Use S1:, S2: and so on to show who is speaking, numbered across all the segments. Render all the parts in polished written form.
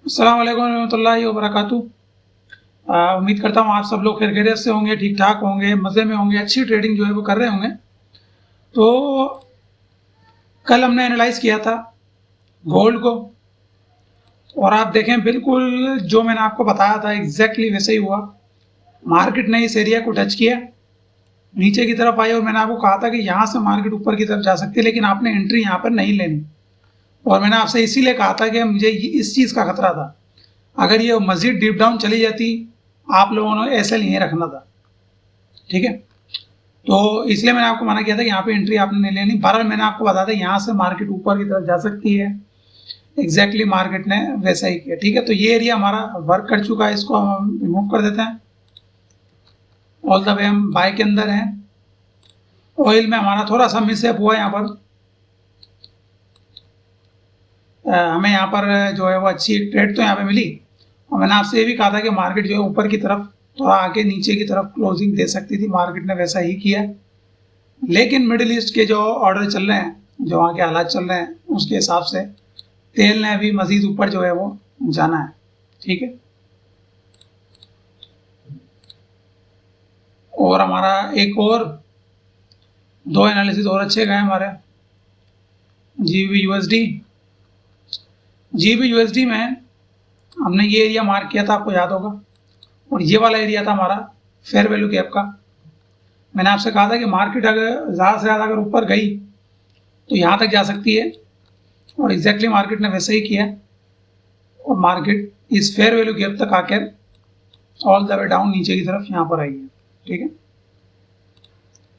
S1: अस्सलाम वालेकुम रहमतुल्लाहि व बरकातुहू। उम्मीद करता हूँ आप सब लोग खैरियत से होंगे, ठीक ठाक होंगे, मज़े में होंगे, अच्छी ट्रेडिंग जो है वो कर रहे होंगे। तो कल हमने एनालाइज किया था गोल्ड को, और आप देखें बिल्कुल जो मैंने आपको बताया था एग्जैक्टली वैसे ही हुआ। मार्केट ने इस एरिया को टच किया, नीचे की तरफ आई, और मैंने आपको कहा था कि यहाँ से मार्केट ऊपर की तरफ जा सकती है, लेकिन आपने एंट्री यहाँ पर नहीं लेनी। और मैंने आपसे इसीलिए कहा था कि मुझे इस चीज़ का खतरा था, अगर ये मज़ीद डीप डाउन चली जाती आप लोगों ने ऐसे नहीं रखना था। ठीक है, तो इसलिए मैंने आपको मना किया था कि यहाँ पे एंट्री आपने नहीं लेनी। बहरहाल मैंने आपको बताया था यहाँ से मार्केट ऊपर की तरफ जा सकती है, एग्जैक्टली मार्केट ने वैसा ही किया। ठीक है, तो ये एरिया हमारा वर्क कर चुका है, इसको हम रिमूव कर देते हैं। ऑल द वे हम बाय के अंदर हैं। ऑयल में हमारा थोड़ा सा मिसअप हुआ यहाँ पर, हमें यहाँ पर जो है वो अच्छी ट्रेड तो यहाँ पे मिली, और मैंने आपसे ये भी कहा था कि मार्केट जो है ऊपर की तरफ थोड़ा आगे नीचे की तरफ क्लोजिंग दे सकती थी, मार्केट ने वैसा ही किया। लेकिन मिडिल ईस्ट के जो ऑर्डर चल रहे हैं, जो वहाँ के हालात चल रहे हैं, उसके हिसाब से तेल ने अभी मजीद ऊपर जो है वो जाना है। ठीक है, और हमारा एक और दो एनालिसिस और अच्छे गए हमारे। जीबी यूएसडी, जीबी यूएसडी में हमने ये एरिया मार्क किया था, आपको याद होगा, और ये वाला एरिया था हमारा फेयर वैल्यू गैप का। मैंने आपसे कहा था कि मार्केट अगर ज़्यादा से ज़्यादा अगर ऊपर गई तो यहाँ तक जा सकती है, और एग्जैक्टली मार्केट ने वैसे ही किया, और मार्केट इस फेयर वैल्यू गैप तक आकर ऑल द वे डाउन नीचे की तरफ यहाँ पर आई है। ठीक है,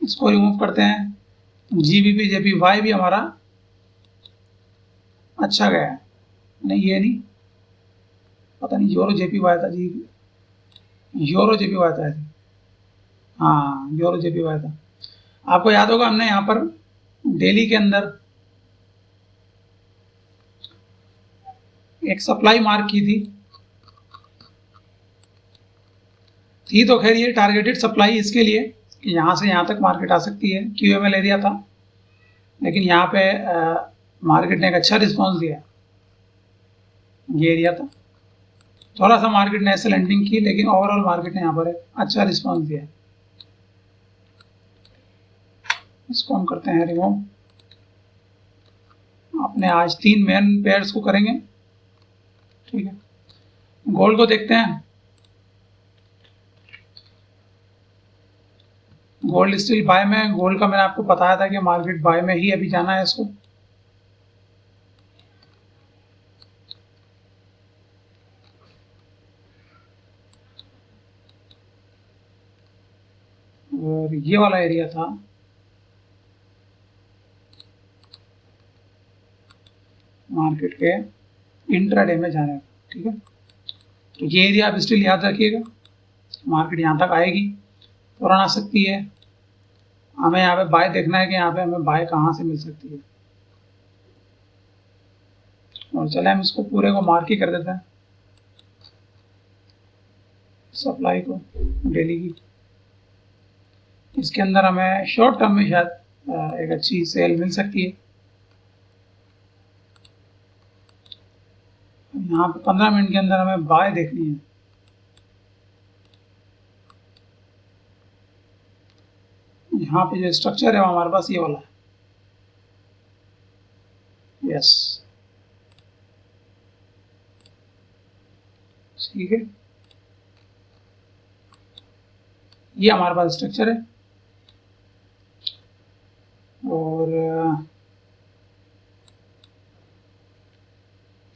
S1: इसको रिमूव करते हैं। जीबीपी जेपीवाई भी हमारा अच्छा गया है, नहीं ये नहीं, पता नहीं यूरो जेपीवाई था जी, यूरो जेपीवाई था, हाँ यूरो जेपीवाई था। आपको याद होगा हमने यहाँ पर डेली के अंदर एक सप्लाई मार्क की थी तो खैर ये टारगेटेड सप्लाई इसके लिए कि यहाँ से यहाँ तक मार्केट आ सकती है, क्यूएमएल एरिया था, लेकिन यहाँ पे मार्केट ने एक अच्छा रिस्पांस दिया। ये एरिया था, थोड़ा सा मार्केट ने ऐसे लैंडिंग की, लेकिन ओवरऑल मार्केट ने यहाँ पर एक अच्छा रिस्पांस दिया। इसको हम करते हैं रिमूव। अपने आज 3 मेन पेयर्स को करेंगे। ठीक है, गोल्ड को देखते हैं। गोल्ड स्टिल बाय में, गोल्ड का मैंने आपको बताया था कि मार्केट बाय में ही अभी जाना है इसको। और ये वाला एरिया था मार्केट के इंट्राडे में जाने का। ठीक है, तो ये एरिया आप स्टिल याद रखिएगा, मार्केट यहाँ तक आएगी, फौरन आ सकती है। हमें यहाँ पे बाय देखना है कि यहाँ पे हमें बाय कहाँ से मिल सकती है। और चले हम इसको पूरे को मार्क ही कर देते हैं, सप्लाई को डेली की। इसके अंदर हमें शॉर्ट टर्म में शायद एक अच्छी सेल मिल सकती है। यहाँ पे 15 मिनट के अंदर हमें बाय देखनी है। यहाँ पे जो स्ट्रक्चर है वो हमारे पास ये वाला है। यस, ठीक है, ये हमारे पास स्ट्रक्चर है, और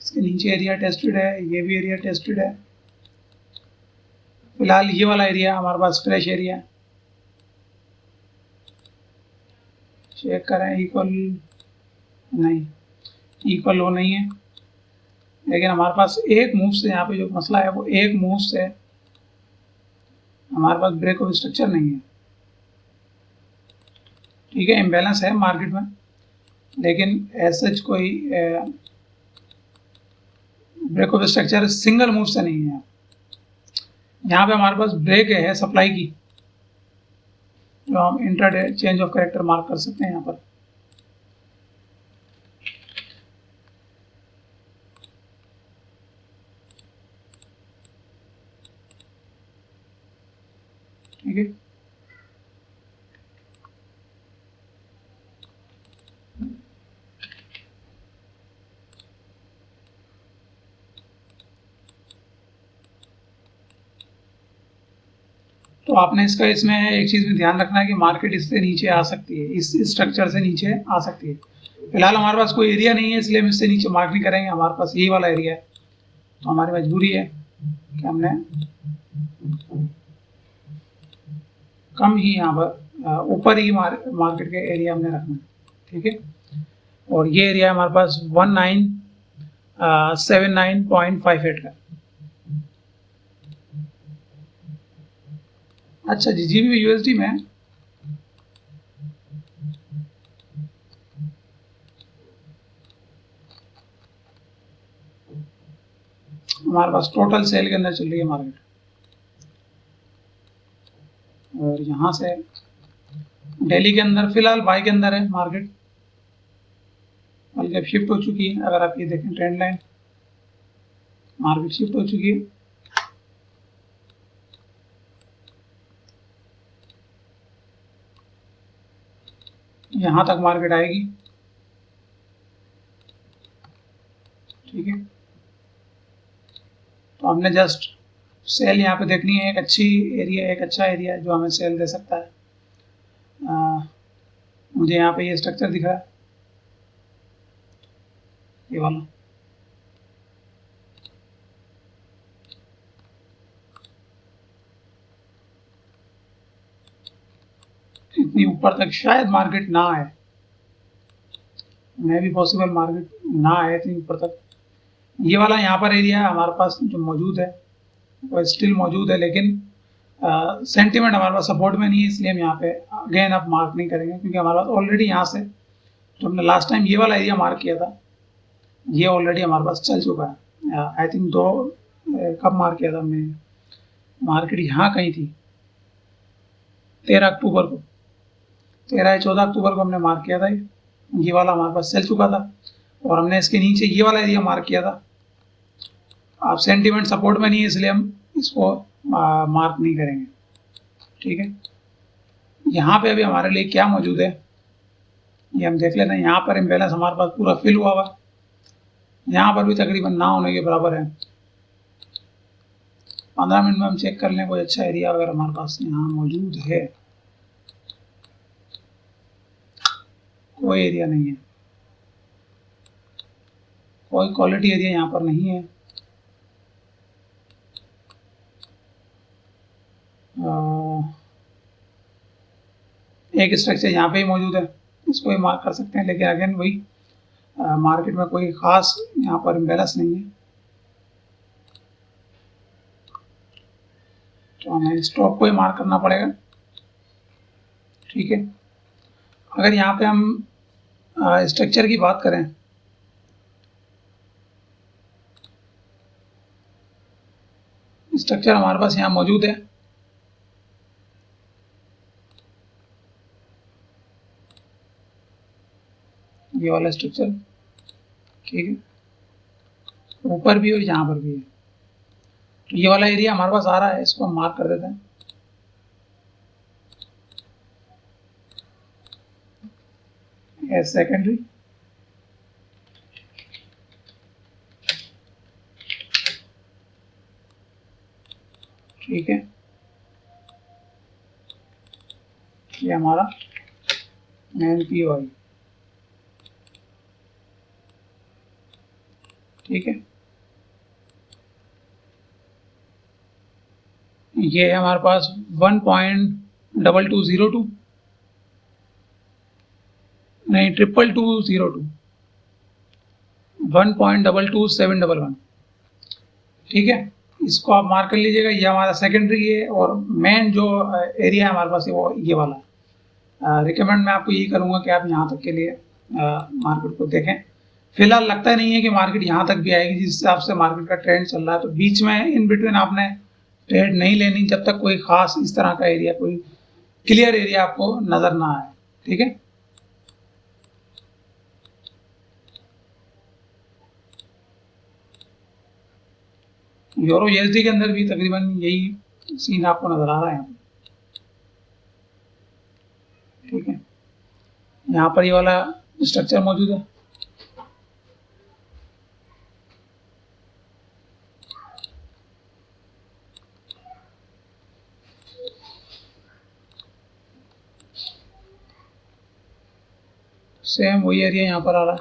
S1: इसके नीचे एरिया टेस्टेड है, ये भी एरिया टेस्टेड है। फिलहाल ये वाला एरिया हमारे पास फ्रेश एरिया है। चेक करें, इक्वल नहीं, इक्वल लो नहीं है, लेकिन हमारे पास एक मूव से, यहाँ पे जो मसला है वो एक मूव से हमारे पास ब्रेक ऑफ स्ट्रक्चर नहीं है। ठीक है, इम्बैलेंस है मार्केट में, लेकिन एज सच कोई break of structure single move से नहीं है। यहाँ पे हमारे पास ब्रेक है सप्लाई की, जो हम intraday change of character mark कर सकते हैं यहाँ पर। ठीक है। तो आपने इसमें एक चीज़ में ध्यान रखना है कि मार्केट इससे नीचे आ सकती है, इस स्ट्रक्चर से नीचे आ सकती है। फिलहाल हमारे पास कोई एरिया नहीं है, इसलिए हम इससे नीचे मार्क नहीं करेंगे, हमारे पास यही वाला एरिया है। तो हमारी मजबूरी है कि हमने कम ही यहाँ पर ऊपर ही मार्केट के एरिया हमने रखना है, ठीक है। और ये एरिया हमारे पास 1979.58 का। अच्छा जी, जीबी यूएसडी में हमारे पास टोटल सेल के अंदर चल रही है मार्केट, और यहाँ से दिल्ली के अंदर फिलहाल बाई के अंदर है मार्केट, बल्कि अब शिफ्ट हो चुकी है। अगर आप ये देखें ट्रेंड लाइन, मार्केट शिफ्ट हो चुकी है। यहाँ तक मार्केट आएगी, ठीक है। तो हमने जस्ट सेल यहाँ पे देखनी है, एक अच्छी एरिया, एक अच्छा एरिया जो हमें सेल दे सकता है। मुझे यहाँ पे ये स्ट्रक्चर दिख रहा है, ये वाला। इतनी ऊपर तक शायद मार्केट ना आए, मे भी पॉसिबल मार्केट ना आए इतनी ऊपर तक। ये वाला यहाँ पर एरिया हमारे पास जो मौजूद है वो स्टिल मौजूद है, लेकिन सेंटीमेंट हमारे पास सपोर्ट में नहीं है, इसलिए हम यहाँ पे अगेन अब मार्क नहीं करेंगे, क्योंकि हमारे पास ऑलरेडी यहाँ से जो हमने लास्ट टाइम ये वाला एरिया मार्क किया था, ये ऑलरेडी हमारे पास चल चुका है। आई थिंक कब मार्क किया था हमने, मार्केट यहाँ कहीं थी 13 अक्टूबर को, 13 या 14 अक्टूबर को हमने मार्क किया था। ये वाला हमारे पास चल चुका था, और हमने इसके नीचे ये वाला एरिया मार्क किया था। अब सेंटीमेंट सपोर्ट में नहीं है, इसलिए हम इसको मार्क नहीं करेंगे, ठीक है। यहाँ पे अभी हमारे लिए क्या मौजूद है ये हम देख लेते हैं। यहाँ पर इम्बैलेंस हमारे पास पूरा फिल हुआ हुआ, यहाँ पर भी तकरीबन ना होने के बराबर है। 15 मिनट में हम चेक कर लें कोई अच्छा एरिया अगर हमारे पास यहाँ मौजूद है। कोई एरिया नहीं है, कोई क्वालिटी एरिया यहाँ पर नहीं है। एक स्ट्रक्चर यहाँ पे ही मौजूद है, इसको ही मार्क कर सकते हैं, लेकिन अगेन वही मार्केट में कोई खास यहाँ पर इम्बैलेंस नहीं है, तो हमें स्टॉप को ही मार्क करना पड़ेगा, ठीक है। अगर यहाँ पे हम स्ट्रक्चर की बात करें, स्ट्रक्चर हमारे पास यहाँ मौजूद है। ये वाला स्ट्रक्चर, ठीक है, ऊपर भी और यहाँ पर भी है। तो ये वाला एरिया हमारे पास आ रहा है, इसको हम मार्क कर देते हैं। एज सेकेंडरी, ठीक है। ये हमारा मेन पीओआई, ठीक है। ये है हमारे पास 1.2202, नहीं 22202, 1.22711, ठीक है। इसको आप मार्क कर लीजिएगा, ये हमारा सेकेंडरी है, और मेन जो एरिया है हमारे पास है वो ये वाला। रिकमेंड मैं आपको यही करूँगा कि आप यहाँ तक के लिए मार्केट को देखें। फिलहाल लगता नहीं है कि मार्केट यहाँ तक भी आएगी, जिस हिसाब से मार्केट का ट्रेंड चल रहा है। तो बीच में इन बिटवीन आपने ट्रेड नहीं लेनी जब तक कोई खास इस तरह का एरिया, कोई क्लियर एरिया आपको नजर ना आए, ठीक है। यूरो यूएसडी के अंदर भी तकरीबन यही सीन आपको नजर आ रहा है। यहाँ पर ये वाला स्ट्रक्चर मौजूद है। सेम वही एरिया यहाँ पर आ रहा है,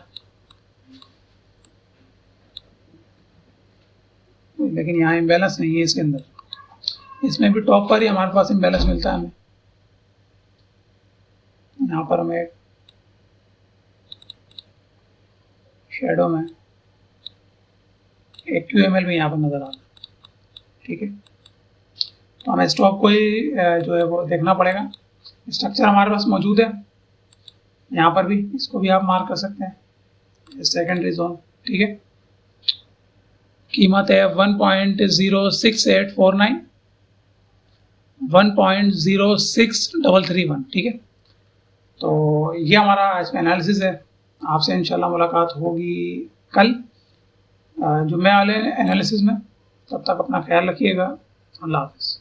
S1: लेकिन यहाँ इम्बैलेंस नहीं है इसके अंदर। इसमें भी टॉप पर ही हमारे पास इम्बैलेंस मिलता है हमें। यहाँ पर हमें शेडो में एक QML भी यहाँ पर नज़र आ रहा है। ठीक है, तो हमें स्टॉक को ही जो है वो देखना पड़ेगा। स्ट्रक्चर हमारे पास मौजूद है, यहाँ पर भी इसको भी आप मार्क कर सकते हैं, सेकेंडरी जोन। ठीक है, कीमत है 1.06849, 1.06331। ठीक है, तो ये हमारा आज का एनालिसिस है। आपसे इंशाल्लाह मुलाकात होगी कल जुम्मे वाले एनालिसिस में। तब तक अपना ख्याल रखिएगा। अल्लाह हाफ़िज़।